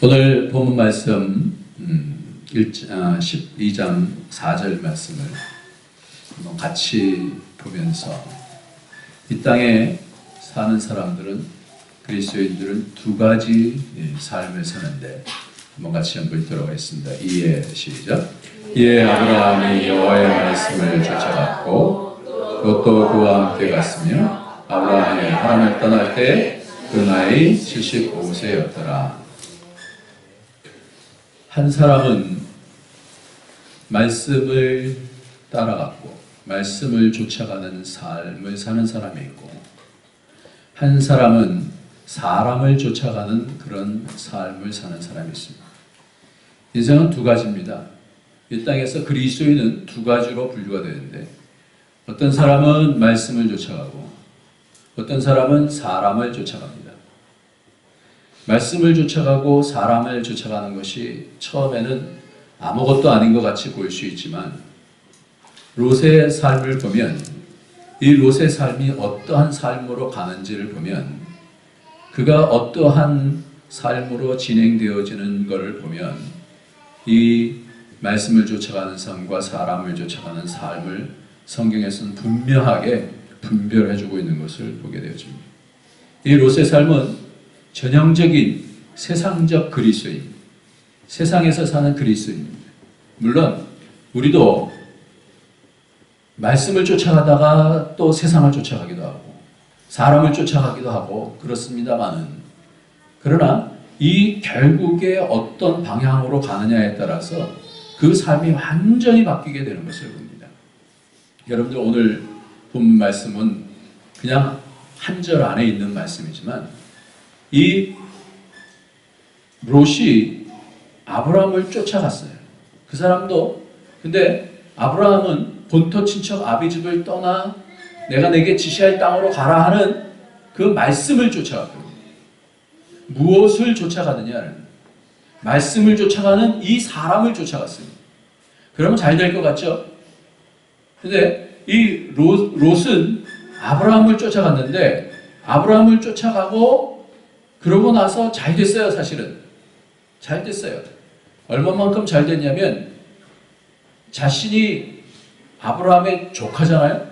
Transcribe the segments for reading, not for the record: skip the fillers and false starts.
오늘 본문 말씀 12장 4절 말씀을 한번 같이 보면서 이 땅에 사는 사람들은, 그리스도인들은 두 가지 삶을 사는데 한번 같이 한번 읽도록 하겠습니다. 이에 시작. 이에 아브라함이 여호와의 말씀을 쫓아갔고 롯도 그와 함께 갔으며 아브라함이 하란을 떠날 때 그 나이 75세였더라. 한 사람은 말씀을 따라갔고 말씀을 쫓아가는 삶을 사는 사람이 있고, 한 사람은 사람을 쫓아가는 그런 삶을 사는 사람이 있습니다. 인생은 두 가지입니다. 이 땅에서 그리스도인은 두 가지로 분류가 되는데, 어떤 사람은 말씀을 쫓아가고 어떤 사람은 사람을 쫓아갑니다. 말씀을 쫓아가고 사람을 쫓아가는 것이 처음에는 아무것도 아닌 것 같이 보일 수 있지만, 롯의 삶을 보면, 이 롯의 삶이 어떠한 삶으로 가는지를 보면, 그가 어떠한 삶으로 진행되어지는 것을 보면, 이 말씀을 쫓아가는 삶과 사람을 쫓아가는 삶을 성경에서는 분명하게 분별해주고 있는 것을 보게 되어집니다. 이 롯의 삶은 전형적인 세상적 그리스도인, 세상에서 사는 그리스도인입니다. 물론 우리도 말씀을 쫓아가다가 또 세상을 쫓아가기도 하고 사람을 쫓아가기도 하고 그렇습니다만은, 그러나 이 결국에 어떤 방향으로 가느냐에 따라서 그 삶이 완전히 바뀌게 되는 것을 봅니다. 여러분들 오늘 본 말씀은 그냥 한 절 안에 있는 말씀이지만, 이 롯이 아브라함을 쫓아갔어요. 그 사람도, 근데 아브라함은 본토 친척 아비집을 떠나 내가 내게 지시할 땅으로 가라 하는 그 말씀을 쫓아갔거든요. 무엇을 쫓아가느냐는, 말씀을 쫓아가는 이 사람을 쫓아갔어요. 그러면 잘 될 것 같죠? 근데 이 롯은 아브라함을 쫓아갔는데, 아브라함을 쫓아가고 그러고 나서 잘 됐어요. 사실은 잘 됐어요. 얼마만큼 잘 됐냐면, 자신이 아브라함의 조카잖아요.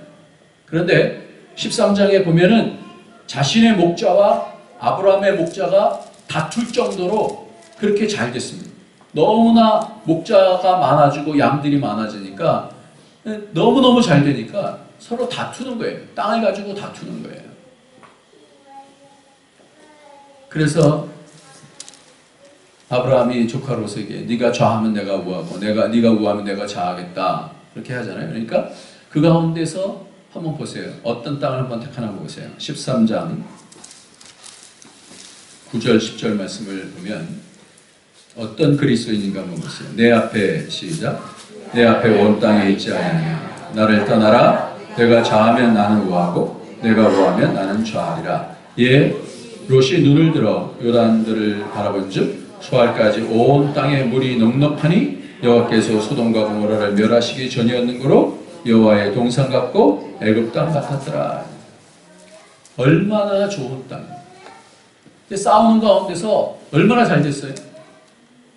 그런데 13장에 보면은 자신의 목자와 아브라함의 목자가 다툴 정도로 그렇게 잘 됐습니다. 너무나 목자가 많아지고 양들이 많아지니까, 너무너무 잘 되니까 서로 다투는 거예요. 땅을 가지고 다투는 거예요. 그래서 아브라함이 조카 롯에게 네가 좌하면 내가 우하고 네가 우하면 내가 좌하겠다, 그렇게 하잖아요. 그러니까 그 가운데서 한번 보세요. 어떤 땅을 한번 택하나 보세요. 13장 9절 10절 말씀을 보면 어떤 그리스도인인가 한번 보세요. 내 앞에 시작. 내 앞에 온 땅에 있지 아니하냐. 나를 떠나라. 내가 좌하면 나는 우하고 내가 우하면 나는 좌하리라. 예, 롯이 눈을 들어 요단들을 바라본즉 수알까지 온 땅에 물이 넉넉하니 여호와께서 소돔과 고모라를 멸하시기 전이었는고로 여호와의 동산 같고 애굽 땅 같았더라. 얼마나 좋은 땅. 싸우는 가운데서 얼마나 잘 됐어요.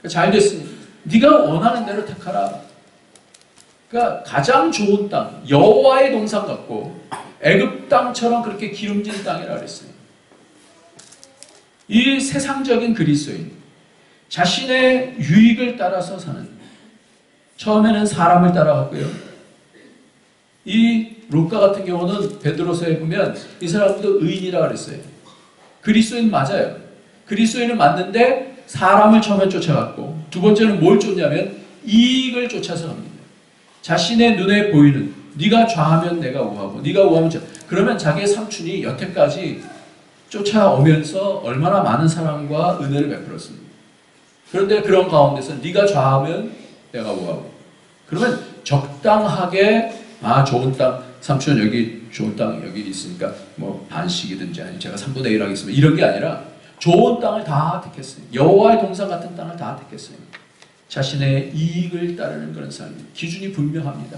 잘 됐으니 네가 원하는 대로 택하라. 그러니까 가장 좋은 땅, 여호와의 동산 같고 애굽 땅처럼 그렇게 기름진 땅이라 그랬어요. 이 세상적인 그리스도인, 자신의 유익을 따라서 사는, 처음에는 사람을 따라갔고요. 이 롯과 같은 경우는 베드로서에 보면 이 사람도 의인이라 그랬어요. 그리스도인 맞아요. 그리스도인은 맞는데 사람을 처음에 쫓아갔고, 두 번째는 뭘 쫓냐면 이익을 쫓아서 갑니다. 자신의 눈에 보이는, 네가 좌하면 내가 우하고 네가 우하면 좌. 그러면 자기의 삼촌이 여태까지 쫓아오면서 얼마나 많은 사랑과 은혜를 베풀었습니다. 그런데 그런 가운데서 네가 좌하면 내가 우하고, 그러면 적당하게, 좋은 땅, 삼촌 여기 좋은 땅 여기 있으니까 뭐 반씩이든지 아니면 제가 3분의 1 하겠습니다, 이런 게 아니라 좋은 땅을 다 택했어요. 여호와의 동산 같은 땅을 다 택했어요. 자신의 이익을 따르는 그런 삶, 기준이 분명합니다.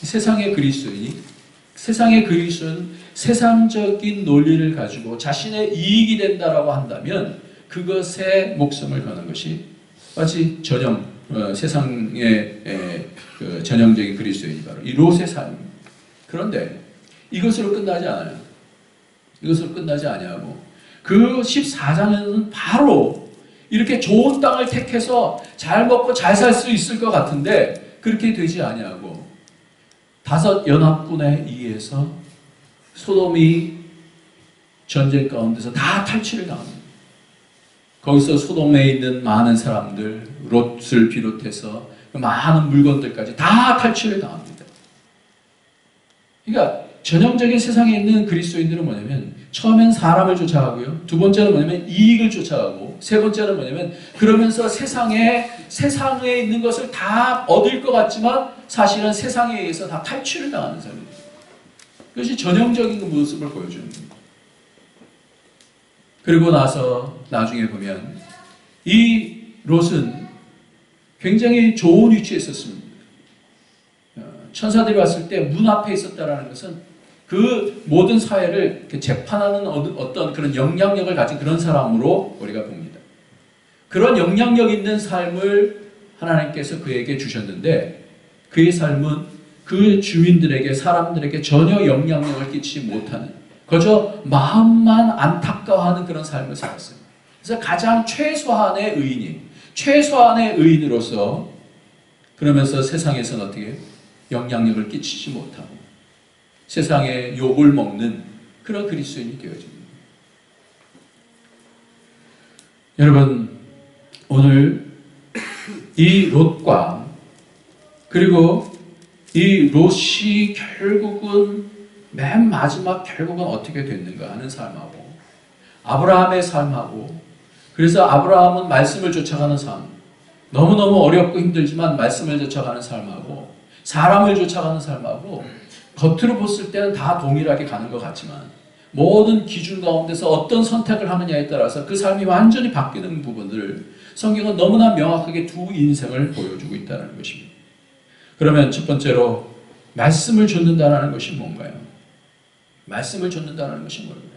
세상의 그리스도인은 세상적인 논리를 가지고 자신의 이익이 된다라고 한다면 그것에 목숨을 거는 것이 마치 세상의 그 전형적인 그리스도인이 바로 이 롯의 삶입니다. 그런데 이것으로 끝나지 않아요. 이것으로 끝나지 아니하고 그 14장에는 바로 이렇게 좋은 땅을 택해서 잘 먹고 잘 살 수 있을 것 같은데 그렇게 되지 아니하고 5 연합군에 의해서 소돔이 전쟁 가운데서 다 탈취를 당합니다. 거기서 소돔에 있는 많은 사람들, 롯을 비롯해서 많은 물건들까지 다 탈취를 당합니다. 그러니까 전형적인 세상에 있는 그리스도인들은 뭐냐면 처음엔 사람을 쫓아가고요. 두 번째는 뭐냐면 이익을 쫓아가고 세 번째는 뭐냐면 그러면서 세상에 있는 것을 다 얻을 것 같지만 사실은 세상에 의해서 다 탈취를 당하는 삶입니다. 그것이 전형적인 모습을 보여주는 겁니다. 그리고 나서 나중에 보면 이 롯은 굉장히 좋은 위치에 있었습니다. 천사들이 왔을 때 문 앞에 있었다는 것은 그 모든 사회를 재판하는 어떤 그런 영향력을 가진 그런 사람으로 우리가 봅니다. 그런 영향력 있는 삶을 하나님께서 그에게 주셨는데 그의 삶은 그 주민들에게 사람들에게 전혀 영향력을 끼치지 못하는 그저 마음만 안타까워하는 그런 삶을 살았어요. 그래서 가장 최소한의 의인이 최소한의 의인으로서 그러면서 세상에서는 어떻게 영향력을 끼치지 못하고 세상에 욕을 먹는 그런 그리스도인이 되어집니다. 여러분 오늘 이 롯과 그리고 이 롯이 결국은 맨 마지막 결국은 어떻게 됐는가 하는 삶하고 아브라함의 삶하고 그래서 아브라함은 말씀을 쫓아가는 삶 너무너무 어렵고 힘들지만 말씀을 쫓아가는 삶하고 사람을 쫓아가는 삶하고 겉으로 봤을 때는 다 동일하게 가는 것 같지만 모든 기준 가운데서 어떤 선택을 하느냐에 따라서 그 삶이 완전히 바뀌는 부분들을 성경은 너무나 명확하게 두 인생을 보여주고 있다는 것입니다. 그러면 첫 번째로 말씀을 좇는다는 것이 뭔가요? 말씀을 좇는다는 것이 뭘까요?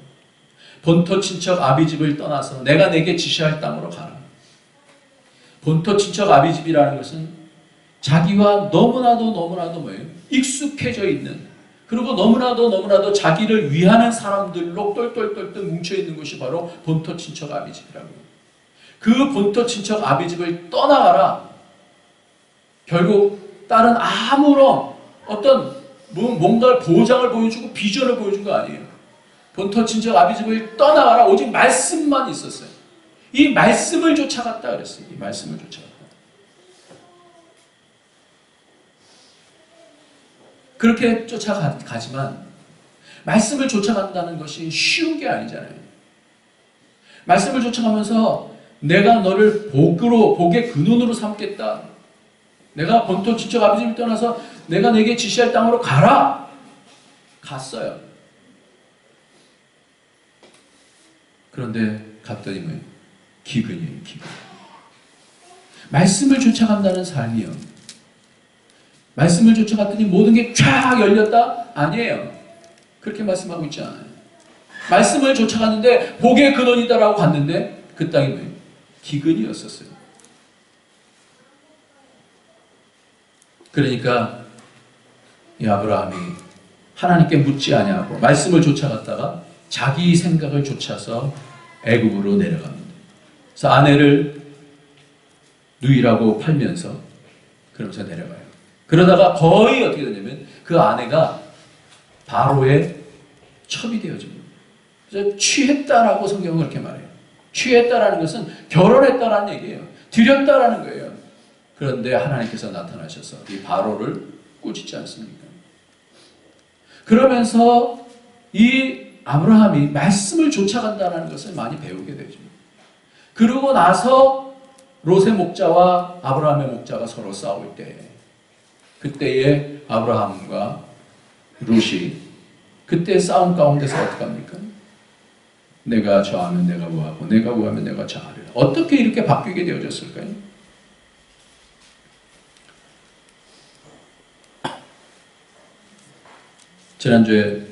본토 친척 아비집을 떠나서 내가 내게 지시할 땅으로 가라. 본토 친척 아비집이라는 것은 자기와 너무나도 뭐예요? 익숙해져 있는 그리고 너무나도 자기를 위하는 사람들로 똘똘똘똘 뭉쳐있는 것이 바로 본토 친척 아비집이라고 해요. 그 본토 친척 아비집을 떠나가라. 결국 딸은 아무런 어떤 뭔가 보장을 보여주고 비전을 보여준 거 아니에요. 본토 친척 아비집을 떠나가라. 오직 말씀만 있었어요. 이 말씀을 쫓아갔다 그랬어요. 이 말씀을 쫓아갔다. 그렇게 쫓아가지만 말씀을 쫓아간다는 것이 쉬운 게 아니잖아요. 말씀을 쫓아가면서 내가 너를 복의 근원으로 삼겠다. 내가 본토 친척 아비집을 떠나서 내가 내게 지시할 땅으로 가라. 갔어요. 그런데 갔더니 뭐예요? 기근이에요. 기근. 말씀을 쫓아간다는 삶이요. 말씀을 쫓아갔더니 모든 게 쫙 열렸다? 아니에요. 그렇게 말씀하고 있지 않아요. 말씀을 쫓아갔는데 복의 근원이다라고 갔는데 그 땅이 뭐예요? 기근이었었어요. 그러니까 이 아브라함이 하나님께 묻지 아니하고 말씀을 쫓아갔다가 자기 생각을 쫓아서 애굽으로 내려갑니다. 그래서 아내를 누이라고 팔면서 그러면서 내려가요. 그러다가 거의 어떻게 되냐면 그 아내가 바로의 첩이 되어집니다. 그래서 취했다라고 성경은 그렇게 말해요. 취했다라는 것은 결혼했다라는 얘기예요. 들였다라는 거예요. 그런데 하나님께서 나타나셔서 이 바로를 꾸짖지 않습니까? 그러면서 이 아브라함이 말씀을 쫓아간다는 것을 많이 배우게 되죠. 그러고 나서 롯의 목자와 아브라함의 목자가 서로 싸울 때 그때의 아브라함과 롯이 그때 싸움 가운데서 어떻게 합니까? 내가 저하면 내가 뭐하고 내가 뭐하면 내가 저하리라. 어떻게 이렇게 바뀌게 되어졌을까요? 지난주에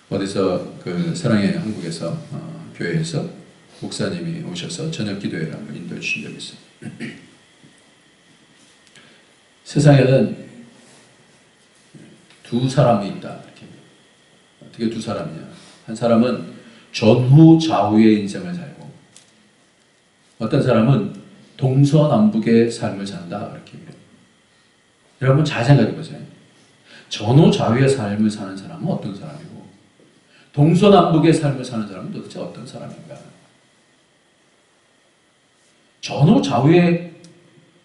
어디서 그 사랑의 한국에서 교회에서 목사님이 오셔서 저녁 기도회를 한번 인도해 주신 적이 있어요. 세상에는 두 사람이 있다. 이렇게. 어떻게 두 사람이냐? 한 사람은 전후 좌우의 인생을 살고, 어떤 사람은 동서남북의 삶을 산다. 이렇게. 여러분 잘 생각해 보세요. 전후 좌우의 삶을 사는 사람은 어떤 사람이고, 동서남북의 삶을 사는 사람은 도대체 어떤 사람인가? 전후 좌우의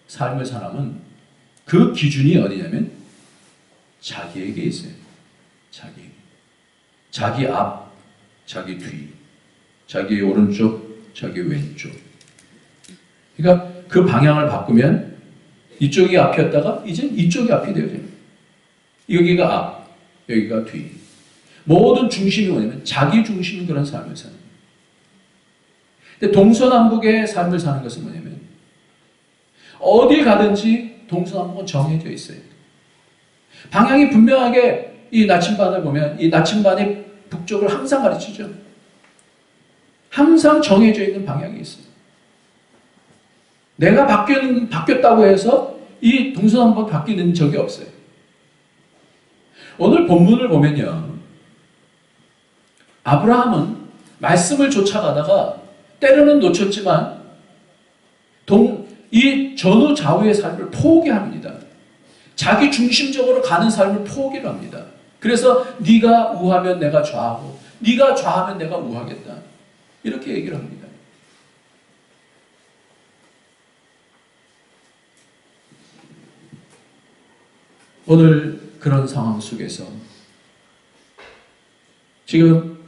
삶을 사람은 그 기준이 어디냐면 자기에게 있어요. 자기에게. 자기 앞, 자기 뒤, 자기 오른쪽, 자기 왼쪽. 그러니까 그 방향을 바꾸면 이쪽이 앞이었다가 이제 이쪽이 앞이 되어져요. 여기가 앞, 여기가 뒤. 모든 중심이 뭐냐면 자기 중심인 그런 삶을 사는 거예요. 근데 동서남북의 삶을 사는 것은 뭐냐면 어디 가든지 동서남북은 정해져 있어요. 방향이 분명하게 이 나침반을 보면 이 나침반이 북쪽을 항상 가르치죠. 항상 정해져 있는 방향이 있어요. 내가 바뀌었다고 해서 이 동서남북 바뀌는 적이 없어요. 오늘 본문을 보면요. 아브라함은 말씀을 쫓아가다가 때로는 놓쳤지만 이 전후 좌우의 삶을 포기합니다. 자기 중심적으로 가는 삶을 포기를 합니다. 그래서 네가 우하면 내가 좌하고 네가 좌하면 내가 우하겠다. 이렇게 얘기를 합니다. 오늘 그런 상황 속에서 지금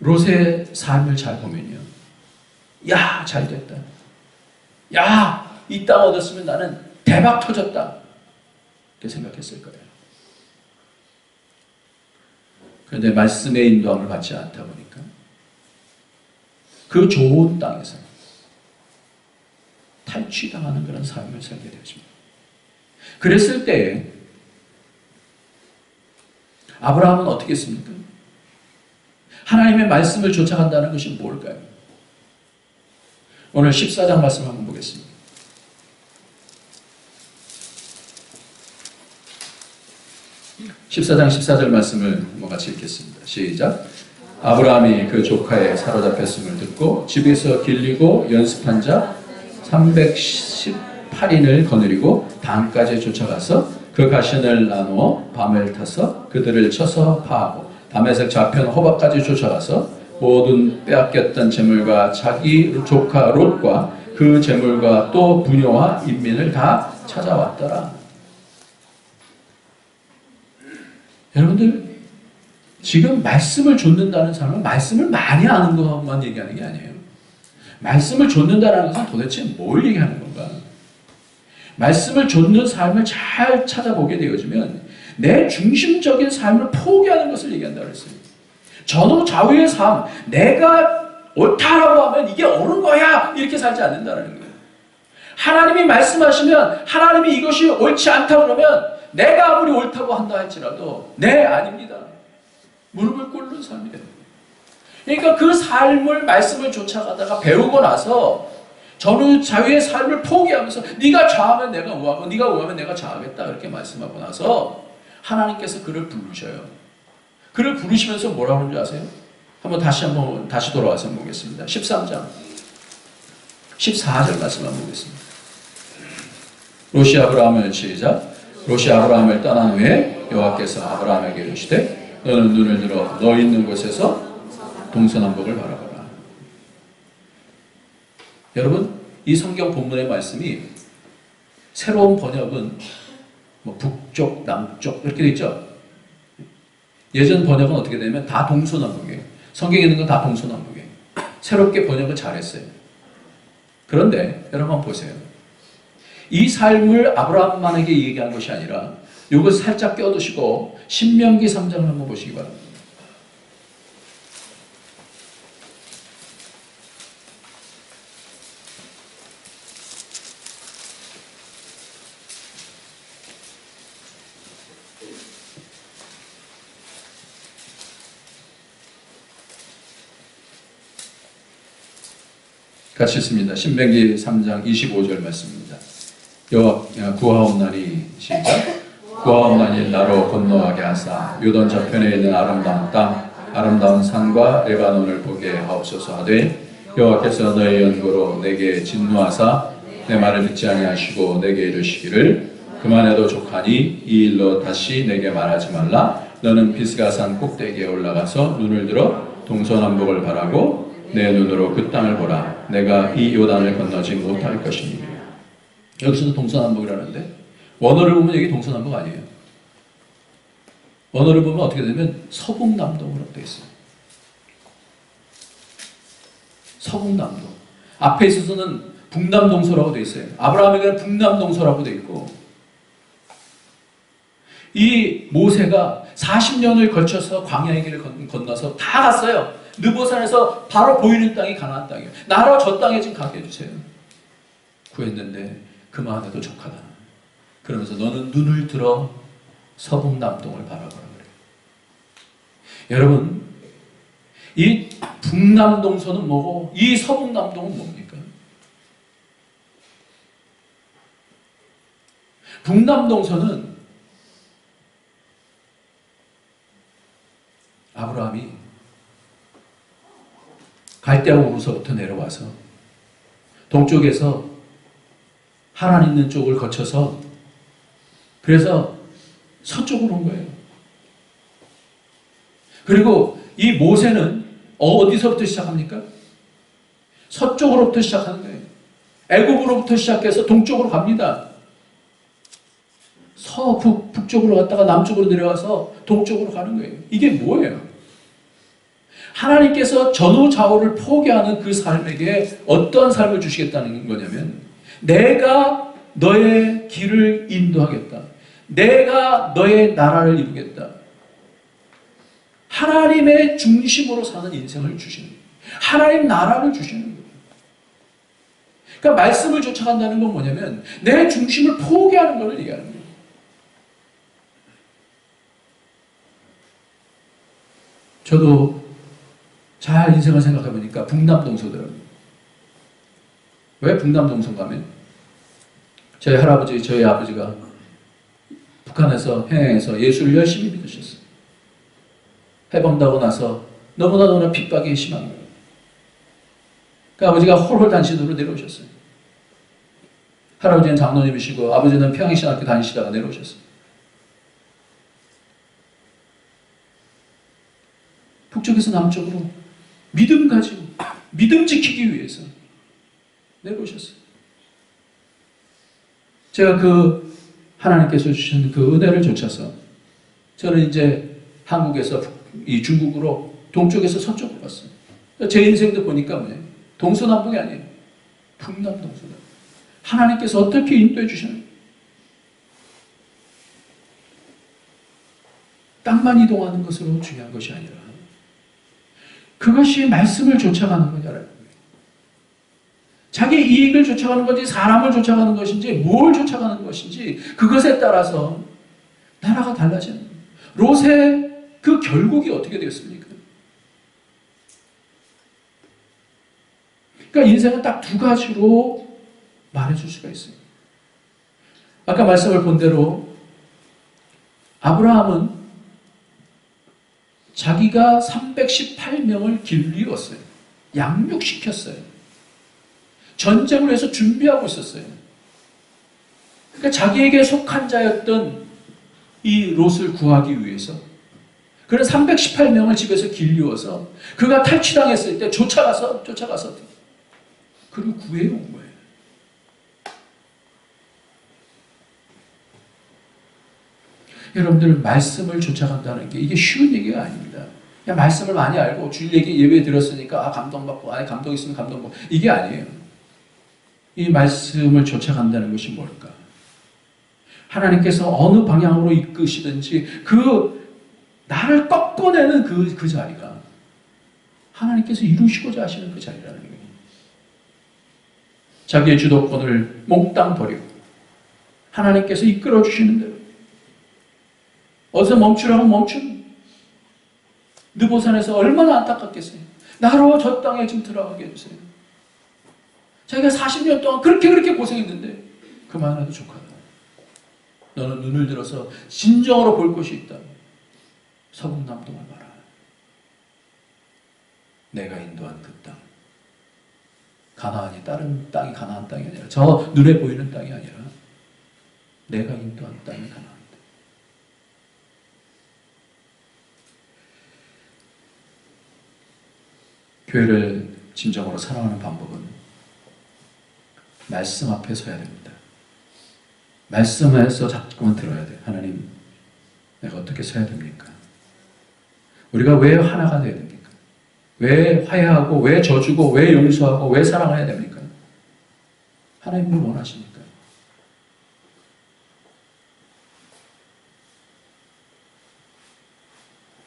롯의 삶을 잘 보면요. 야, 잘 됐다. 야, 이 땅 얻었으면 나는 대박 터졌다. 이렇게 생각했을 거예요. 그런데 말씀의 인도함을 받지 않다 보니까 그 좋은 땅에서 탈취당하는 그런 삶을 살게 되었습니다. 그랬을 때 아브라함은 어떻게 했습니까? 하나님의 말씀을 쫓아간다는 것이 뭘까요? 오늘 14장 말씀 한번 보겠습니다. 14장 14절 말씀을 같이 읽겠습니다. 시작. 아브라함이 그 조카의 사로잡혔음을 듣고 집에서 길리고 연습한 자 318인을 거느리고 단까지 쫓아가서 그 가신을 나누어 밤을 타서 그들을 쳐서 파하고 다메섹 좌편 호박까지 쫓아가서 모든 빼앗겼던 재물과 자기 조카 롯과 그 재물과 또 부녀와 인민을 다 찾아왔더라. 여러분들 지금 말씀을 좇는다는 사람은 말씀을 많이 아는 것만 얘기하는 게 아니에요. 말씀을 좇는다는 것은 도대체 뭘 얘기하는 건가? 말씀을 좇는 삶을 잘 찾아보게 되어지면 내 중심적인 삶을 포기하는 것을 얘기한다고 했어요. 전후 좌우의 삶, 내가 옳다라고 하면 이게 옳은 거야 이렇게 살지 않는다는 거예요. 하나님이 말씀하시면 하나님이 이것이 옳지 않다고 그러면 내가 아무리 옳다고 한다 할지라도 네, 아닙니다. 무릎을 꿇는 삶이 됩니다. 그러니까 그 삶을 말씀을 쫓아가다가 배우고 나서 전후 좌우의 삶을 포기하면서 네가 좌하면 내가 우하고 네가 우하면 내가 좌하겠다 그렇게 말씀하고 나서 하나님께서 그를 부르셔요. 그를 부르시면서 뭐라고 하는 줄 아세요? 다시 돌아와서 한번 보겠습니다. 13장 14절 말씀 한번 보겠습니다. 롯이 아브라함을 시작. 롯이 아브라함을 떠난 후에 여호와께서 아브라함에게 이르시되 너는 눈을 들어 너 있는 곳에서 동서남북을 바라보라. 여러분 이 성경 본문의 말씀이 새로운 번역은 북쪽, 남쪽 이렇게 돼 있죠. 예전 번역은 어떻게 되냐면 다 동서남북이에요. 성경에 있는 건 다 동서남북이에요. 새롭게 번역을 잘했어요. 그런데 여러분 한번 보세요. 이 삶을 아브라함만에게 얘기한 것이 아니라 이걸 살짝 껴두시고 신명기 3장을 한번 보시기 바랍니다. 같이 읽습니다. 신명기 3장 25절 말씀입니다. 여호와 구하옵나니 시작. 구하옵나니 나로 건너가게 하사 요단 저편에 있는 아름다운 땅 아름다운 산과 레바논을 보게 하옵소서 하되 여호와께서 너의 연고로 내게 진노하사 내 말을 듣지 아니하시고 내게 이르시기를 그만해도 족하니 이 일로 다시 내게 말하지 말라. 너는 비스가산 꼭대기에 올라가서 눈을 들어 동서남북을 바라고 내 눈으로 그 땅을 보라. 내가 이 요단을 건너지 못할 것이니. 여기서도 동서남북이라는데 원어를 보면 여기 동서남북 아니에요. 원어를 보면 어떻게 되면 서북남동으로 되어 있어요. 서북남동. 앞에 있어서는 북남동서라고 되어 있어요. 아브라함에게는 북남동서라고 되어 있고 이 모세가 40년을 거쳐서 광야의 길을 건너서 다 갔어요. 느보산에서 바로 보이는 땅이 가나안 땅이에요. 나로 저 땅에 좀 가게 해주세요. 구했는데 그만해도 족하다. 그러면서 너는 눈을 들어 서북남동을 바라보라 그래요. 여러분, 이 북남동서는 뭐고 이 서북남동은 뭡니까? 북남동서는 아브라함이 갈대아우로서부터 내려와서 동쪽에서 하란 있는 쪽을 거쳐서 그래서 서쪽으로 온 거예요. 그리고 이 모세는 어디서부터 시작합니까? 서쪽으로부터 시작하는 거예요. 애굽으로부터 시작해서 동쪽으로 갑니다. 북쪽으로 갔다가 남쪽으로 내려와서 동쪽으로 가는 거예요. 이게 뭐예요? 하나님께서 전후좌우를 포기하는 그 삶에게 어떤 삶을 주시겠다는 거냐면 내가 너의 길을 인도하겠다. 내가 너의 나라를 이루겠다. 하나님의 중심으로 사는 인생을 주시는 거예요. 하나님 나라를 주시는 거예요. 그러니까 말씀을 쫓아간다는 건 뭐냐면 내 중심을 포기하는 것을 얘기하는 거예요. 저도 잘 인생을 생각해 보니까 북남동서더라고요. 왜 북남동서인가면 저희 할아버지, 저희 아버지가 북한에서 평양에서 예수를 열심히 믿으셨어요. 해방되고 나서 너무나 핍박이 심한 거예요. 그 아버지가 홀홀단신으로 내려오셨어요. 할아버지는 장로님이시고 아버지는 평양신학교 다니시다가 내려오셨어요. 북쪽에서 남쪽으로 믿음 가지고 믿음 지키기 위해서 내려오셨어요. 제가 그 하나님께서 주신 그 은혜를 좇아서 저는 이제 한국에서 이 중국으로 동쪽에서 서쪽으로 갔어요. 제 인생도 보니까 뭐예요? 동서남북이 아니에요. 북남동서. 하나님께서 어떻게 인도해 주시나요? 땅만 이동하는 것으로 중요한 것이 아니라 그것이 말씀을 쫓아가는 거냐라는 거예요. 자기 이익을 쫓아가는 건지 사람을 쫓아가는 것인지 뭘 쫓아가는 것인지 그것에 따라서 나라가 달라지는 거예요. 롯의 그 결국이 어떻게 되었습니까? 그러니까 인생은 딱 두 가지로 말해줄 수가 있어요. 아까 말씀을 본 대로 아브라함은 자기가 318명을 길리웠어요. 양육시켰어요. 전쟁을 해서 준비하고 있었어요. 그러니까 자기에게 속한 자였던 이 롯을 구하기 위해서 그런 318명을 집에서 길리워서 그가 탈취당했을 때 쫓아가서 그를 구해온 거예요. 여러분들 말씀을 쫓아간다는 게 이게 쉬운 얘기가 아닙니다. 그냥 말씀을 많이 알고 주일 얘기 예배 들었으니까 감동받고 감동 있으면 감동받고 이게 아니에요. 이 말씀을 쫓아간다는 것이 뭘까? 하나님께서 어느 방향으로 이끄시든지 그 나를 꺾어내는 그 자리가 하나님께서 이루시고자 하시는 그 자리라는 거예요. 자기의 주도권을 몽땅 버리고 하나님께서 이끌어 주시는 대로 어디서 멈추라고 멈춘 느보산에서 얼마나 안타깝겠어요. 나로 저 땅에 좀 들어가게 해주세요. 자기가 40년 동안 그렇게 고생했는데 그만해도 족하다. 너는 눈을 들어서 진정으로 볼 것이 있다. 서북남동을 봐라. 내가 인도한 그 땅. 가나안이 다른 땅이 가나안 땅이 아니라 저 눈에 보이는 땅이 아니라 내가 인도한 땅이 가나안이다. 교회를 진정으로 사랑하는 방법은 말씀 앞에 서야 됩니다. 말씀에서 자꾸만 들어야 돼. 하나님, 내가 어떻게 서야 됩니까? 우리가 왜 하나가 되어야 됩니까? 왜 화해하고, 왜 져주고, 왜 용서하고, 왜 사랑해야 됩니까? 하나님을 원하십니까?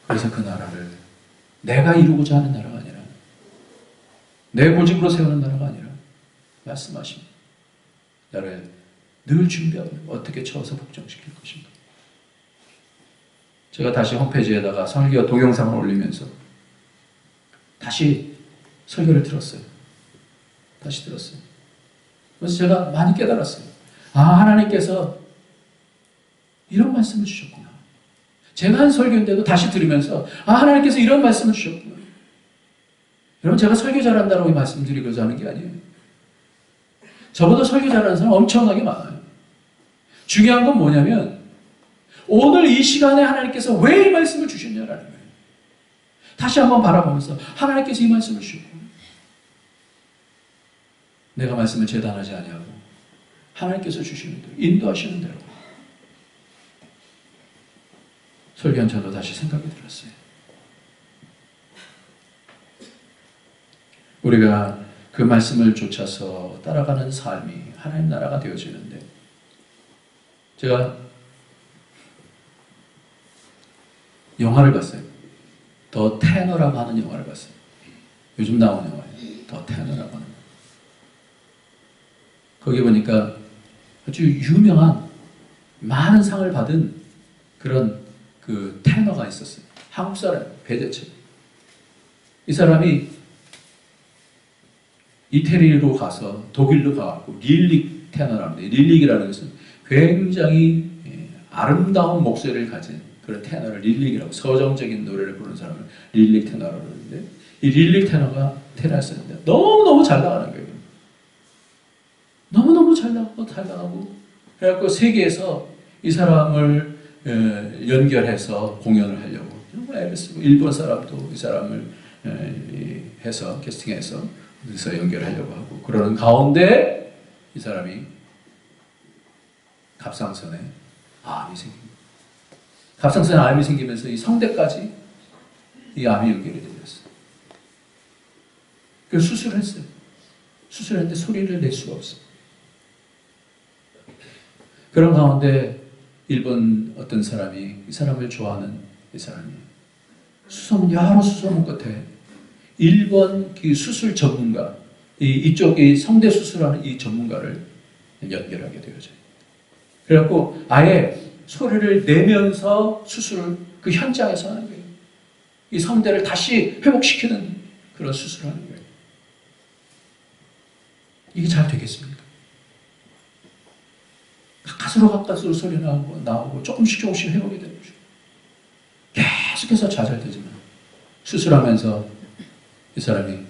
그래서 그 나라를 내가 이루고자 하는 나라가 아니라 내 고집으로 세우는 나라가 아니라 말씀하십니다. 나를 늘 준비하고 어떻게 쳐서 복종시킬 것인가. 제가 다시 홈페이지에다가 설교 동영상을 올리면서 다시 설교를 들었어요. 다시 들었어요. 그래서 제가 많이 깨달았어요. 아, 하나님께서 이런 말씀을 주셨구나. 제가 한 설교인데도 다시 들으면서 아, 하나님께서 이런 말씀을 주셨구나. 여러분, 제가 설교 잘한다고 말씀드리고자 하는 게 아니에요. 저보다 설교 잘하는 사람 엄청나게 많아요. 중요한 건 뭐냐면 오늘 이 시간에 하나님께서 왜 이 말씀을 주셨냐라는 거예요. 다시 한번 바라보면서 하나님께서 이 말씀을 주셨고 내가 말씀을 재단하지 아니하고 하나님께서 주시는 대로 인도하시는 대로 설교한 저도 다시 생각이 들었어요. 우리가 그 말씀을 쫓아서 따라가는 삶이 하나님 나라가 되어지는데 제가 영화를 봤어요. 더 테너라고 하는 영화를 봤어요. 요즘 나온 영화예요. 더 테너라고 하는. 거기 보니까 아주 유명한 많은 상을 받은 그런 그 테너가 있었어요. 한국 사람, 배대체. 이 사람이 이태리로 가서 독일로 가고 릴릭 테너랍니다. 릴릭이라는 것은 굉장히 아름다운 목소리를 가진 그런 테너를 릴릭이라고, 서정적인 노래를 부르는 사람을 릴릭 테너라고 그러는데 이 릴릭 테너가 테너였는데 너무너무 잘 나가는 거예요. 너무너무 잘 나가고 그래갖고 세계에서 이 사람을 연결해서 공연을 하려고 애를 쓰고 일본 사람도 이 사람을 해서 캐스팅해서 그래서 연결하려고 하고 그러는 가운데 이 사람이 갑상선에 암이 생깁니다. 갑상선에 암이 생기면서 이 성대까지 이 암이 연결이 되었어요. 그래서 수술을 했어요. 수술했는데 소리를 낼 수가 없어요. 그런 가운데 일본 어떤 사람이 이 사람을 좋아하는 이 사람이 여러 수소문 끝에 일본 그 수술 전문가, 이쪽 성대 수술하는 이 전문가를 연결하게 되어져요. 그래갖고 아예 소리를 내면서 수술을 그 현장에서 하는 거예요. 이 성대를 다시 회복시키는 그런 수술을 하는 거예요. 이게 잘 되겠습니까? 가까스로 소리 나오고 조금씩 회복이 되는 거죠. 계속해서 좌절되지만 수술하면서 이 사람이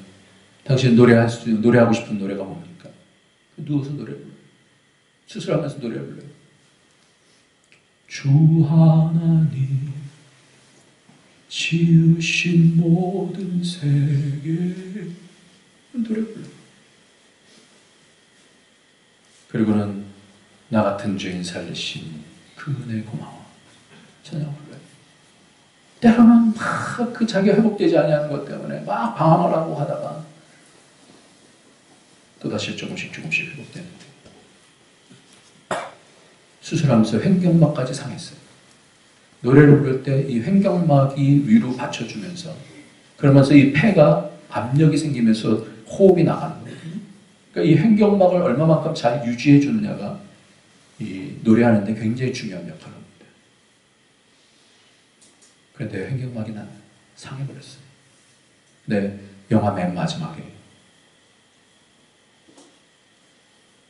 당신 노래하고 싶은 노래가 뭡니까? 누워서 노래 불러요. 수술하면서 노래 불러요. 주 하나님 지으신 모든 세계 노래 불러요. 그리고는 나 같은 죄인 살리신 그 은혜 고마워. 찬양 불러요. 때로는 막 그 자기가 회복되지 아니하는 것 때문에 막 방황을 하고 하다가 또다시 조금씩 회복되는데 수술하면서 횡격막까지 상했어요. 노래를 부를 때 이 횡격막이 위로 받쳐주면서 그러면서 이 폐가 압력이 생기면서 호흡이 나가는 거거든요. 그러니까 이 횡격막을 얼마만큼 잘 유지해 주느냐가 이 노래하는데 굉장히 중요한 역할을 합니다. 그런데 횡격막이 상해버렸어요. 네, 영화 맨 마지막에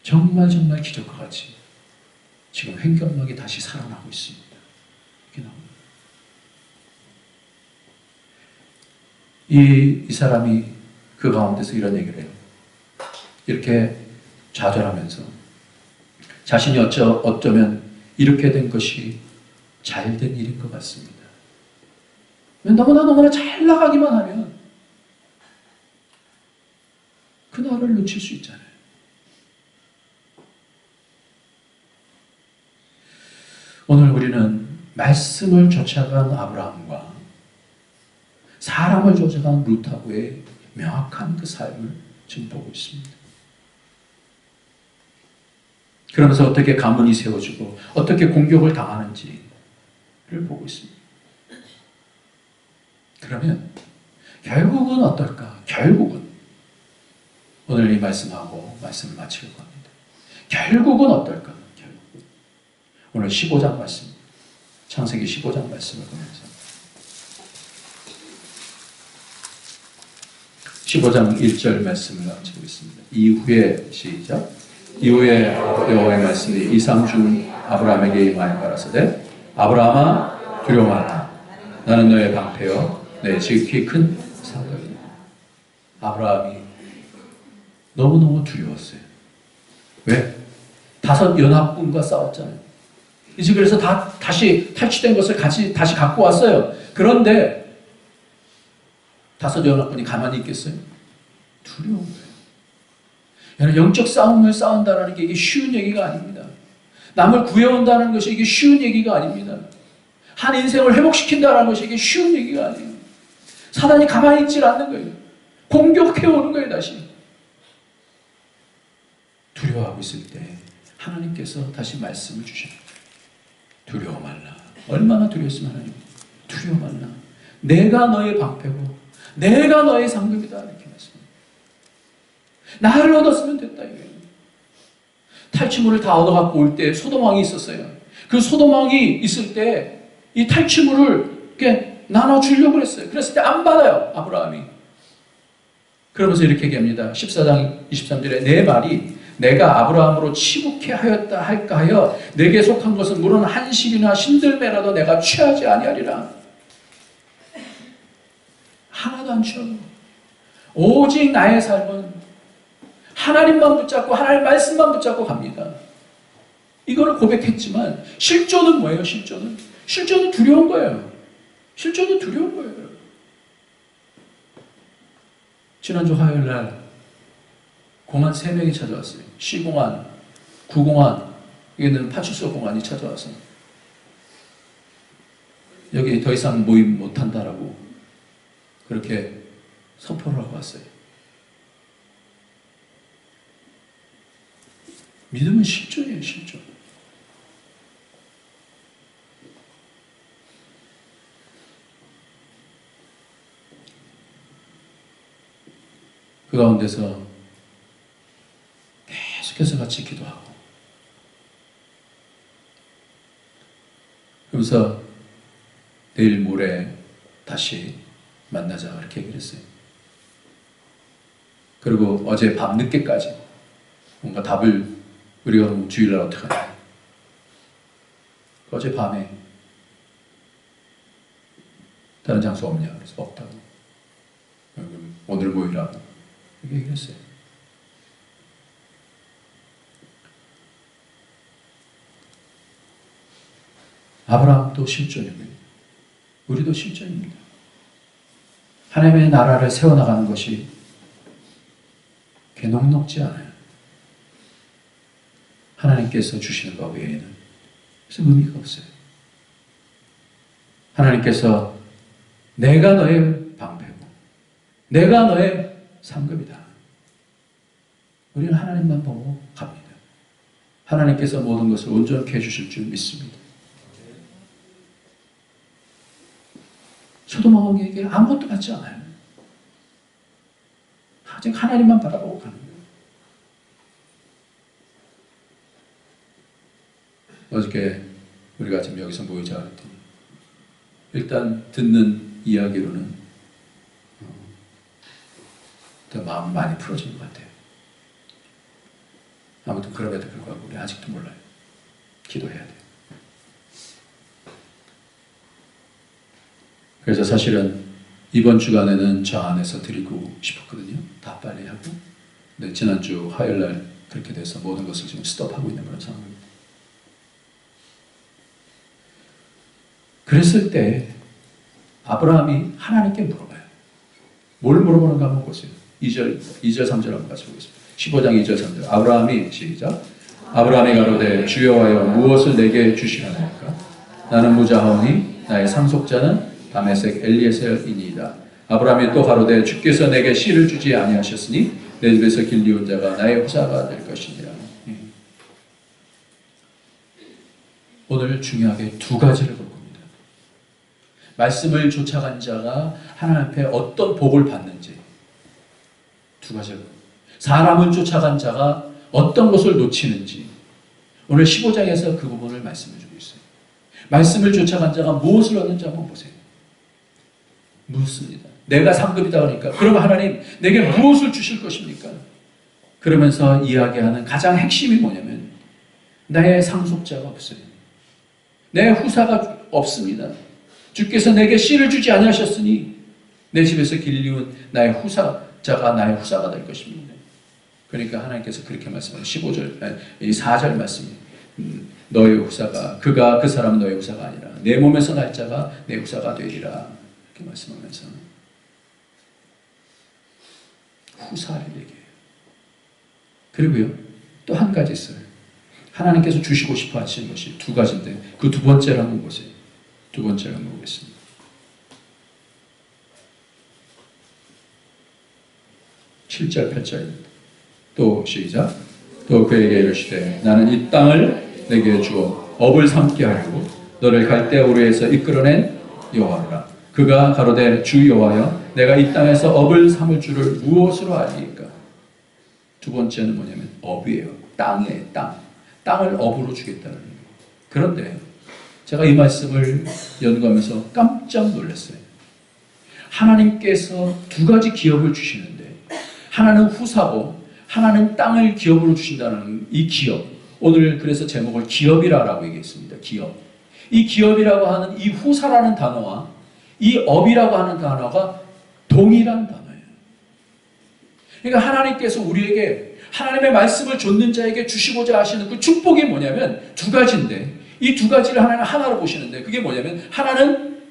정말 정말 기적과 같이 지금 횡격막이 다시 살아나고 있습니다. 이렇게 나옵니다. 이 사람이 그 가운데서 이런 얘기를 해요. 이렇게 좌절하면서 자신이 어쩌면 이렇게 된 것이 잘된 일인 것 같습니다. 너무나 잘 나가기만 하면 그날을 놓칠 수 있잖아요. 오늘 우리는 말씀을 쫓아간 아브라함과 사람을 쫓아간 룻하고의 명확한 그 삶을 지금 보고 있습니다. 그러면서 어떻게 가문이 세워지고 어떻게 공격을 당하는지를 보고 있습니다. 그러면 결국은 어떨까? 결국은 오늘 이 말씀하고 말씀을 마치려고 합니다. 결국은 어떨까? 결국은 오늘 15장 말씀, 창세기 15장 말씀을 보면서 15장 1절 말씀을 같이 보겠습니다. 이후에 시작. 이후에 여호와의 말씀이 이상 중 아브라함에게 임하여 가라사대 아브라함아 두려워 말라. 나는 너의 방패여 내 지극히 큰 상급이다. 아브라함이 너무너무 두려웠어요. 왜? 5 연합군과 싸웠잖아요. 이제 그래서 다시 탈취된 것을 다시 갖고 왔어요. 그런데 5 연합군이 가만히 있겠어요? 두려운 거예요. 여러분, 영적 싸움을 싸운다는 게 이게 쉬운 얘기가 아닙니다. 남을 구해온다는 것이 이게 쉬운 얘기가 아닙니다. 한 인생을 회복시킨다는 것이 이게 쉬운 얘기가 아니에요. 사단이 가만히 있질 않는 거예요. 공격해오는 거예요, 다시. 두려워하고 있을 때 하나님께서 다시 말씀을 주십니다. 두려워 말라. 얼마나 두려웠으면 하나님. 두려워 말라. 내가 너의 방패고 내가 너의 상급이다. 이렇게 말씀합니다. 나를 얻었으면 됐다. 이거예요. 탈취물을 다 얻어갖고 올 때 소돔왕이 있었어요. 그 소돔왕이 있을 때 이 탈취물을 이렇게 나눠주려고 했어요. 그랬을 때 안 받아요. 아브라함이. 그러면서 이렇게 얘기합니다. 14장 23절에 내 말이 내가 아브라함으로 치북해 하였다 할까 하여 내게 속한 것은 물론 한식이나 신들매라도 내가 취하지 아니하리라. 하나도 안 취하고 오직 나의 삶은 하나님만 붙잡고 하나님 말씀만 붙잡고 갑니다. 이거를 고백했지만 실존은 뭐예요? 실존은 두려운 거예요. 실존은 두려운 거예요. 지난주 화요일 날 공안 3명이 찾아왔어요. 시공안, 구공안, 여기는 파출소 공안이 찾아와서 여기 더 이상 모임 못한다라고 그렇게 선포를 하고 왔어요. 믿음은 실존이에요, 실존. 그 가운데서 계속해서 같이 기도하고 그러면서 내일 모레 다시 만나자 그렇게 얘기를 했어요. 그리고 어제 밤 늦게까지 뭔가 답을 우리가 주일날 어떻게 하냐. 어제 밤에 다른 장소 없냐 그래서 없다고. 오늘 모이라고 이렇게 얘기했어요. 아브라함도 실존이고요. 우리도 실존입니다. 하나님의 나라를 세워나가는 것이 그렇게 녹록지 않아요. 하나님께서 주시는 것 외에는 무슨 의미가 없어요. 하나님께서 내가 너의 방패고 내가 너의 상급이다. 우리는 하나님만 보고 갑니다. 하나님께서 모든 것을 온전케 해주실 줄 믿습니다. 소돔왕에게 아무것도 받지 않아요. 아직 하나님만 바라보고 가는 거예요. 어저께 우리가 지금 여기서 모이자 그랬더니 일단 듣는 이야기로는 더 마음 많이 풀어진 것 같아요. 아무튼 그럼에도 불구하고 우리 아직도 몰라요. 기도해야 돼요. 그래서 사실은 이번 주간에는 저 안에서 드리고 싶었거든요. 다 빨리 하고. 근데 지난주 화요일날 그렇게 돼서 모든 것을 지금 스톱하고 있는 그런 상황입니다. 그랬을 때 아브라함이 하나님께 물어봐요. 뭘 물어보는가 한번 보세요. 2절 3절 한번 같이 보겠습니다. 15장 2절 3절. 아브라함이 시작. 아브라함이 가로되 주여와여 무엇을 내게 주시려나이까? 나는 무자하오니 나의 상속자는 다메섹 엘리에셀이니이다. 아브라함이 또 가로되 주께서 내게 씨를 주지 아니하셨으니 내 집에서 길리온 자가 나의 후사가 될 것이니라. 오늘 중요하게 두 가지를 볼 겁니다. 말씀을 쫓아간 자가 하나님 앞에 어떤 복을 받는지 두 가지를, 사람을 쫓아간 자가 어떤 것을 놓치는지 오늘 15장에서 그 부분을 말씀해 주고 있어요. 말씀을 쫓아간 자가 무엇을 얻는지 한번 보세요. 묻습니다. 내가 상급이다 그러니까 그럼 하나님 내게 무엇을 주실 것입니까? 그러면서 이야기하는 가장 핵심이 뭐냐면 나의 상속자가 없어요. 내 후사가 없습니다. 주께서 내게 씨를 주지 아니하셨으니 내 집에서 길리운 나의 후사자가 나의 후사가 될 것입니다. 그러니까 하나님께서 그렇게 말씀하세요. 15절, 이 4절 말씀이 너의 후사가 그가 그 사람은 너의 후사가 아니라 내 몸에서 날 자가 내 후사가 되리라. 이렇게 말씀하면서 후사를 얘기해요. 그리고요 또 한 가지 있어요. 하나님께서 주시고 싶어 하시는 것이 두 가지인데 그 두 번째를 한번 보세요. 두 번째를 한번 보겠습니다. 7절 8절입니다. 또 시작. 또 그에게 이르시되 나는 이 땅을 내게 주어 업을 삼게 하려고 너를 갈대아 우르에서 이끌어낸 여호와라. 그가 가로되 주 여호와여 내가 이 땅에서 업을 삼을 줄을 무엇으로 알리까? 두 번째는 뭐냐면 업이에요. 땅이에요. 땅을 업으로 주겠다는 거예요. 그런데 제가 이 말씀을 연구하면서 깜짝 놀랐어요. 하나님께서 두 가지 기업을 주시는데 하나는 후사고 하나는 땅을 기업으로 주신다는 이 기업, 오늘 그래서 제목을 기업이라고 얘기했습니다. 기업. 이 기업이라고 하는 이 후사라는 단어와 이 업이라고 하는 단어가 동일한 단어예요. 그러니까 하나님께서 우리에게 하나님의 말씀을 좇는 자에게 주시고자 하시는 그 축복이 뭐냐면 두 가지인데 이 두 가지를 하나는 하나로 보시는데 그게 뭐냐면 하나는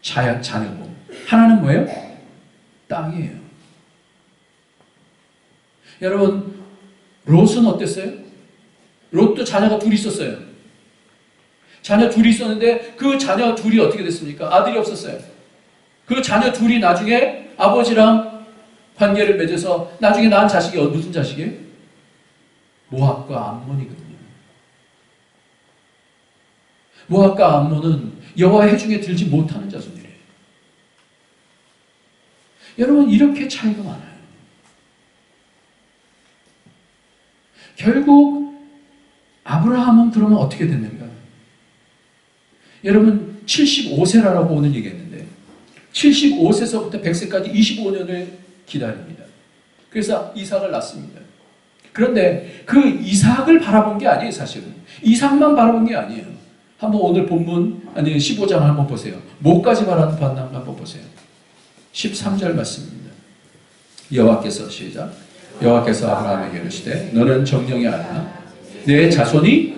자녀고 하나는 뭐예요? 땅이에요. 여러분 롯은 어땠어요? 롯도 자녀가 둘이 있었어요. 자녀 둘이 있었는데 그 자녀 둘이 어떻게 됐습니까? 아들이 없었어요. 그 자녀 둘이 나중에 아버지랑 관계를 맺어서 나중에 낳은 자식이 무슨 자식이에요? 모압과 암몬이거든요. 모압과 암몬은 여호와의 회중에 들지 못하는 자손이래요. 여러분 이렇게 차이가 많아요. 결국 아브라함은 그러면 어떻게 됐는가? 여러분 75세라고 오늘 얘기했는데 75세서부터 100세까지 25년을 기다립니다. 그래서 이삭을 낳습니다. 그런데 그 이삭을 바라본 게 아니에요. 사실은 이삭만 바라본 게 아니에요. 한번 오늘 본문 아니 15장 한번 보세요. 뭐까지 바라봤나 한번 보세요. 13절 말씀입니다. 여호와께서 시작. 여호와께서 아브라함에게 이르시되 너는 정령이 알라. 내 자손이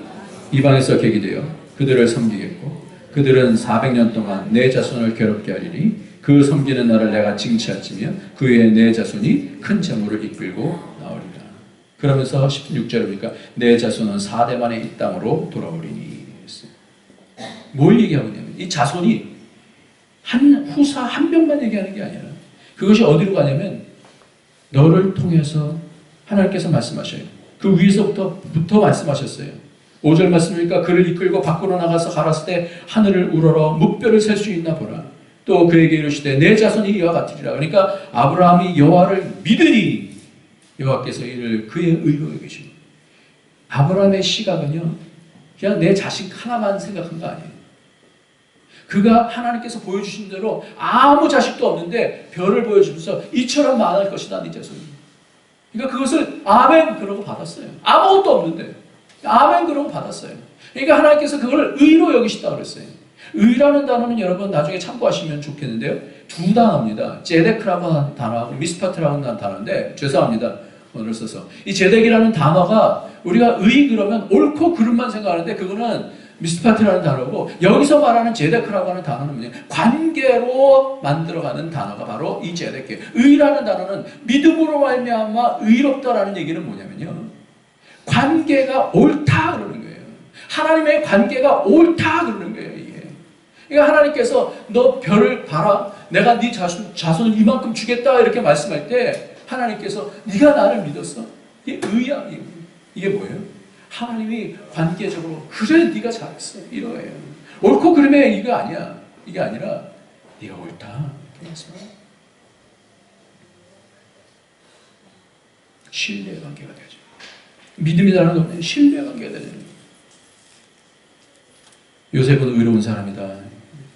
이방에서 계기되어 그들을 섬기겠고 그들은 400년 동안 내 자손을 괴롭게 하리니 그 섬기는 나를 내가 징치할지며 그 후에 내 자손이 큰 재물을 이끌고 나오리라. 그러면서 16절에 보니까 내 자손은 4대 만에 이 땅으로 돌아오리니 했어요. 뭘 얘기하고 있냐면 이 자손이 한 후사 한 명만 얘기하는 게 아니라 그것이 어디로 가냐면 너를 통해서 하나님께서 말씀하셔요. 그 위에서부터 말씀하셨어요. 5절 말씀이니까 그를 이끌고 밖으로 나가서 가랐을 때 하늘을 우러러 묵별을 셀 수 있나 보라. 또 그에게 이르시되 내 자손이 이와 같으리라. 그러니까 아브라함이 여호와를 믿으니 여호와께서 이를 그의 의로 여기시고 아브라함의 시각은요 그냥 내 자식 하나만 생각한 거 아니에요. 그가 하나님께서 보여주신 대로 아무 자식도 없는데 별을 보여주면서 이처럼 많을 것이다 네 자손이. 그러니까 그것을 아멘 그러고 받았어요. 아무것도 없는데 아멘 그러고 받았어요. 그러니까 하나님께서 그걸 의로 여기시다 그랬어요. 의라는 단어는 여러분 나중에 참고하시면 좋겠는데요. 두 단어입니다. 제데크라고 하는 단어하고 미스파트라고 하는 단어인데 죄송합니다. 오늘 써서 이 제덱이라는 단어가 우리가 의 그러면 옳고 그름만 생각하는데 그거는 미스파트라는 단어고 여기서 말하는 제데크라고 하는 단어는 뭐냐 관계로 만들어가는 단어가 바로 이 제데크예요. 의라는 단어는 믿음으로 말미암아 의롭다라는 얘기는 뭐냐면요 관계가 옳다 그러는 거예요. 하나님의 관계가 옳다 그러는 거예요. 이게. 그러니까 하나님께서 너 별을 봐라 내가 네 자손을 이만큼 주겠다 이렇게 말씀할 때 하나님께서 네가 나를 믿었어? 이게 의야. 이게 뭐예요? 하나님이 관계적으로 그래 네가 잘했어 이거예요. 옳고 그름에 이거 아니야. 이게 아니라 네가 옳다. 신뢰 관계가 되죠. 믿음이라는 건 신뢰 관계가 되죠. 요셉은 의로운 사람이다.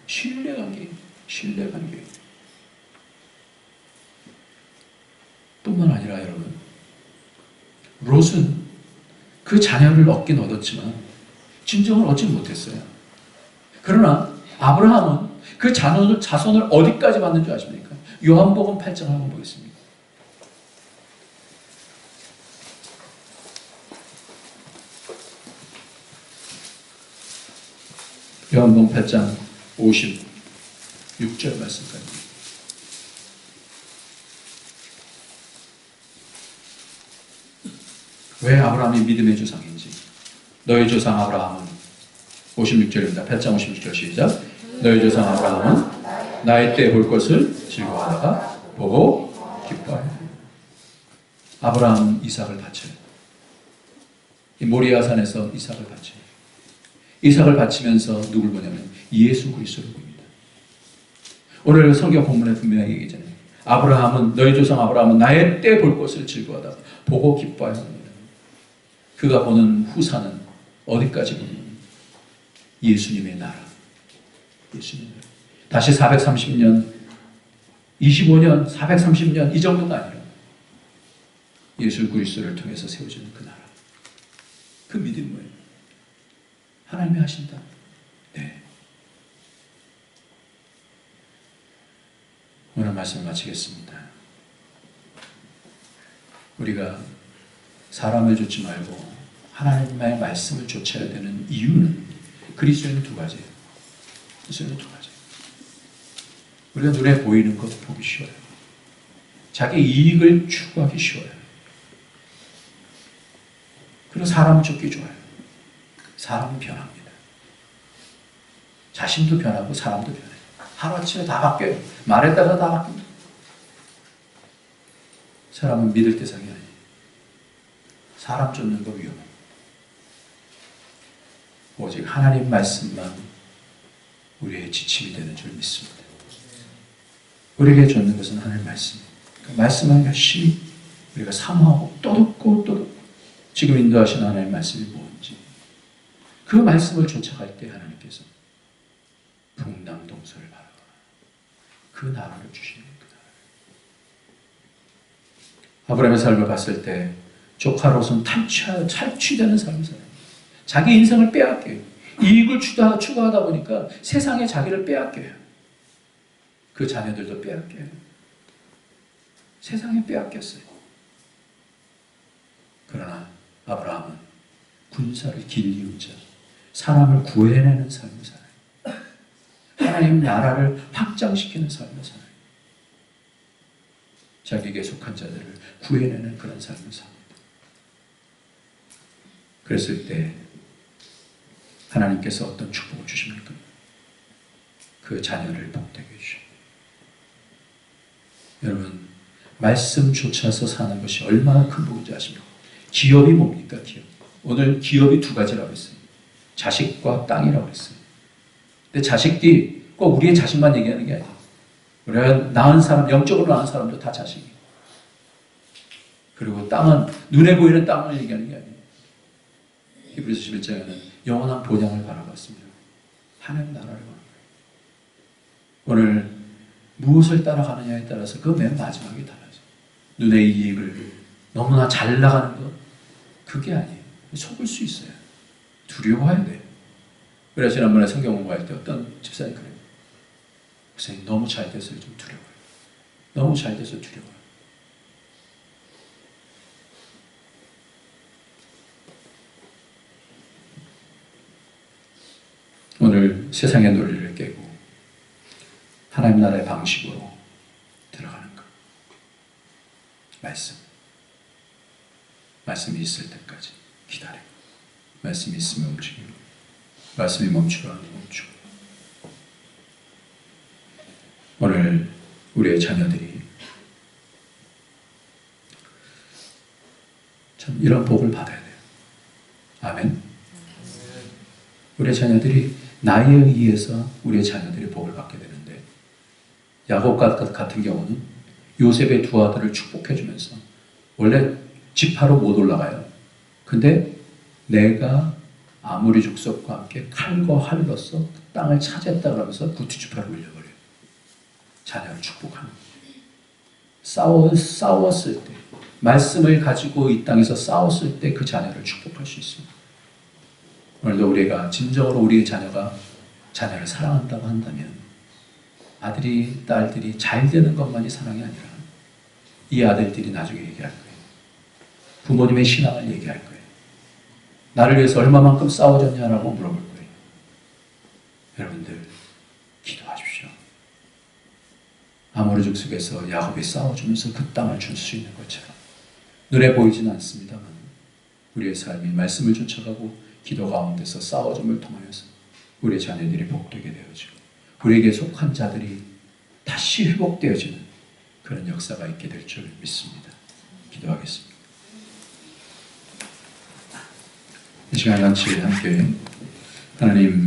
신뢰 관계, 신뢰 관계. 뿐만 아니라 여러분, 롯은 그 자녀를 얻긴 얻었지만 진정을 얻지 못했어요. 그러나 아브라함은 그 자손을 어디까지 받는 줄 아십니까? 요한복음 8장 한번 보겠습니다. 요한복음 8장 56절 말씀까지. 왜 아브라함이 믿음의 조상인지. 너의 조상 아브라함은 56절입니다. 8장 56절 시작. 너의 조상 아브라함은 나의 때 볼 것을 즐거워하다가 보고 기뻐해. 아브라함은 이삭을 바쳐요. 이 모리아산에서 이삭을 바쳐요. 이삭을 바치면서 누굴 보냐면 예수 그리스도를 봅니다. 오늘 성경 본문에 분명하게 얘기잖아요. 아브라함은 너의 조상 아브라함은 나의 때 볼 것을 즐거워하다가 보고 기뻐합니다. 그가 보는 후사는 어디까지 보면 예수님의 나라. 예수님의 나라. 다시 430년, 25년, 430년 이 정도가 아니라 예수 그리스도를 통해서 세워지는 그 나라. 그 믿음이 뭐예요? 하나님이 하신다. 네. 오늘 말씀 마치겠습니다. 우리가 사람을 좇지 말고 하나님의 말씀을 좇아야 되는 이유는 그리스도는 두 가지예요. 그리스도는 두 가지. 우리가 눈에 보이는 것 보기 쉬워요. 자기 이익을 추구하기 쉬워요. 그리고 사람을 쫓기 좋아요. 사람은 변합니다. 자신도 변하고 사람도 변해요. 하루아침에 다 바뀌어요. 말에 따라 다 바뀝니다. 사람은 믿을 대상이 아니에요. 사람 쫓는 거 위험해요. 오직 하나님 말씀만 우리의 지침이 되는 줄 믿습니다. 우리에게 쫓는 것은 하나님 말씀이에요. 그 말씀을 열심히 우리가 사모하고 또 듣고 지금 인도하시는 하나님 말씀이 뭔지 그 말씀을 쫓아갈 때 하나님께서 북남동서를 바라봐 그 나라를 주시는 그 나라. 아브라함의 삶을 봤을 때 조카 롯은 탈취되는 삶을 살아요. 자기 인생을 빼앗겨요. 이익을 추구하다 보니까 세상에 자기를 빼앗겨요. 그 자녀들도 빼앗겨요. 세상에 빼앗겼어요. 그러나 아브라함은 군사를 길리운 자, 사람을 구해내는 삶을 살아요. 하나님 나라를 확장시키는 삶을 살아요. 자기에게 속한 자들을 구해내는 그런 삶을 삽니다. 그랬을 때 하나님께서 어떤 축복을 주십니까? 그 자녀를 복되게 해주십니다. 여러분, 말씀 쫓아서 사는 것이 얼마나 큰 복인지 아십니까? 기업이 뭡니까? 기업. 오늘 기업이 두 가지라고 했어요. 자식과 땅이라고 했어요. 근데 자식이 꼭 우리의 자식만 얘기하는 게 아니에요. 우리가 낳은 사람, 영적으로 낳은 사람도 다 자식이에요. 그리고 땅은 눈에 보이는 땅을 얘기하는 게 아니에요. 히브리서 11장에는 영원한 본향을 바라봤습니다. 하나님 나라를 바라봐요. 오늘 무엇을 따라가느냐에 따라서 그 맨 마지막에 달라져요. 눈의 이익을 너무나 잘 나가는 것, 그게 아니에요. 속을 수 있어요. 두려워해야 돼요. 그래서 지난번에 성경 공부할 때 어떤 집사님 그래요. 목사님 너무 잘 돼서 좀 두려워요. 너무 잘 돼서 두려워요. 오늘 세상의 논리를 깨고 하나님 나라의 방식으로 들어가는 것. 말씀이 있을 때까지 기다리고, 말씀이 있으면 움직이고, 말씀이 멈추라 하면 멈추고. 오늘 우리의 자녀들이 참 이런 복을 받아야 돼요. 아멘. 우리의 자녀들이 나에 의해서 우리의 자녀들이 복을 받게 되는데, 야곱 같은 경우는 요셉의 두 아들을 축복해주면서 원래 지파로 못 올라가요. 근데 내가 아무리 족속과 함께 칼과 활로서 그 땅을 차지했다 그러면서 구티지파로 올려버려요. 자녀를 축복하는 거예요. 싸웠을 때, 말씀을 가지고 이 땅에서 싸웠을 때 그 자녀를 축복할 수 있습니다. 오늘도 우리가 진정으로 우리의 자녀를 사랑한다고 한다면 아들이, 딸들이 잘 되는 것만이 사랑이 아니라 이 아들들이 나중에 얘기할 거예요. 부모님의 신앙을 얘기할 거예요. 나를 위해서 얼마만큼 싸워줬냐라고 물어볼 거예요. 여러분들 기도하십시오. 아모르 족속에서 야곱이 싸워주면서 그 땅을 줄 수 있는 것처럼 눈에 보이지는 않습니다만 우리의 삶이 말씀을 쫓아가고 기도 가운데서 싸워줌을 통하여서 우리의 자녀들이 복되게 되어지고 우리에게 속한 자들이 다시 회복되어지는 그런 역사가 있게 될 줄 믿습니다. 기도하겠습니다. 이 시간 같이 함께 하나님